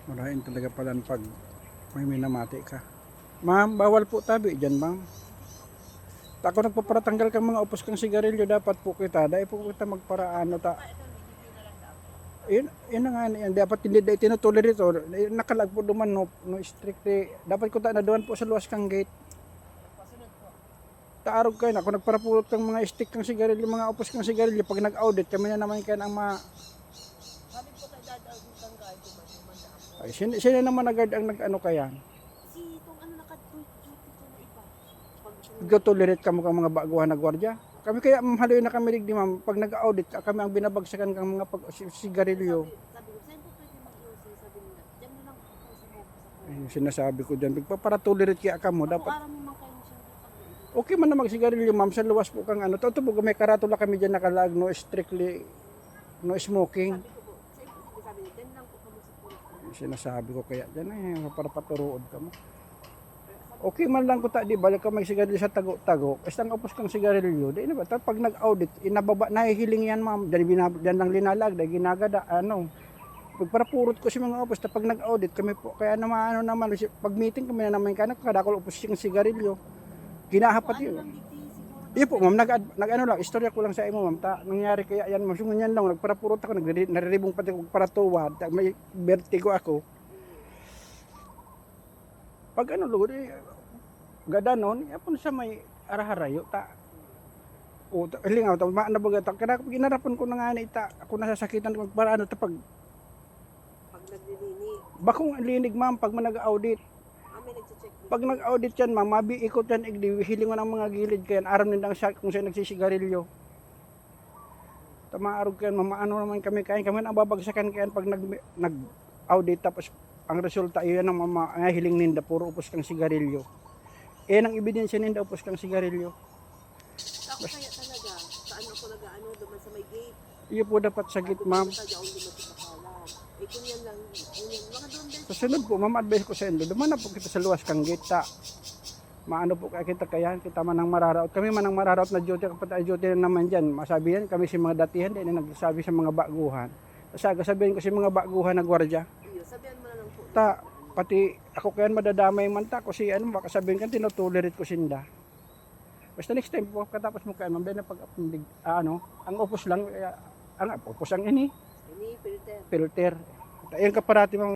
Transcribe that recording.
Marahin talaga pala pag may minamati ka. Ma'am, bawal po tabi dyan, ma'am. Ako nagpaparatanggal kang mga upos kang sigarilyo, dapat po kita. Dahil po kita magparaano ta. Yun na nga yan. Dapat hindi dahil tinutolerate o. Nakalag po duman no strictly. Dapat ko ta na doon po sa luwas kang gate. Taarog kayo na. Kung nagparapulot kang mga stick kang sigarilyo, mga upos kang sigarilyo, pag nag-audit, kami na naman kayo ang mga... Sabi po tayo dadawin kang guard, dumanda ako. Ay, sino naman nagard ang nag-ano kaya? Si itong ano naka-duty ko na iba. Nagtotolerate ka mo kang mga baguhan na gwardiya. Kami kaya mahaloy na kami digdi ma'am. Pag nag-audit, kami ang binabagsakan kang mga sigarilyo. Sabi ko, saan po pwede mag-iusin? Sabi nila, dyan na lang po sa mo. Ay, sinasabi ko dyan. Para tolerate kaya ka mo. Dapat. Araw mo man kayo siya. Okay man na magsigarilyo ma'am. Sa luwas po kang ano. Totoo po may karatula kami dyan nakalag. No strictly, no smoking. Sabi ko po, sabi nila, dyan lang po kami sa pulis. Sinasabi ko kaya dyan para paturood ka mo. Okay man lang ko ta di balik ka magsigarilyo sa tago-tago. Basta ang upos kang sigarilyo, di na ba? Pag nag-audit, inababa nahihiling yan ma'am. Diyan lang linalag, dahil ginagada ano. Pagparapurot ko si mga upos, pag nag-audit kami po, kaya naman ano naman, pag meeting kami na naman kadakol upos yung sigarilyo. Ginahapat yun. Di po ma'am, nag-ano lang, istorya ko lang sa imo ma'am. Nangyari kaya yan ma'am, sungan yan lang, nagparapurot ako, nariribong pati ko paratuwad, may vertigo ako. Pag ano lugod gada noon yapon sa may araharayo ta lingaw ta maanabaga ta kada ginarapon ko na nga ni ta ako nasasakitan ko para ano ta pag naglilinig bakong linig ma'am pag manag-audit may nagche-check pag nag-audit yan ma'am mabiikot yan igdi hilingon ang mga gilid kayan aram nindang siya kung siya nagsisigarilyo tamaarog kayan ma'am ano naman kami ang babagsakan kayan pag nag-audit tapos ang resulta iyan ang hiling ninda puro upos kang sigarilyo. Ang ebidensya ninda upos kang sigarilyo. ako kaya talaga saan ako nag-ano duman sa may gate Iyo po dapat sa gate ma'am. Kung yan lang yan mga doon din Sa sunod po ma'am advice ko sa inyo. Duman na po kita sa luwas kang gate ta. Maano po kita kaya kita man ang mararaot. Kami man ang mararaot na duty kapag duty na naman diyan. Masabi yan kami si mga datihan din na nagsabi sa mga baguhan. Sabihin ko si mga baguhan na gwardiya. sabihan mo na lang po Ta pati ako kayan madadamay man ta kasi ano baka sabihin kan tinotolerate ko sinda. Basta next time po katapos mo kayan mabay na pag ano ang upos lang ang upos ang ini filter filter. Ayun ka parati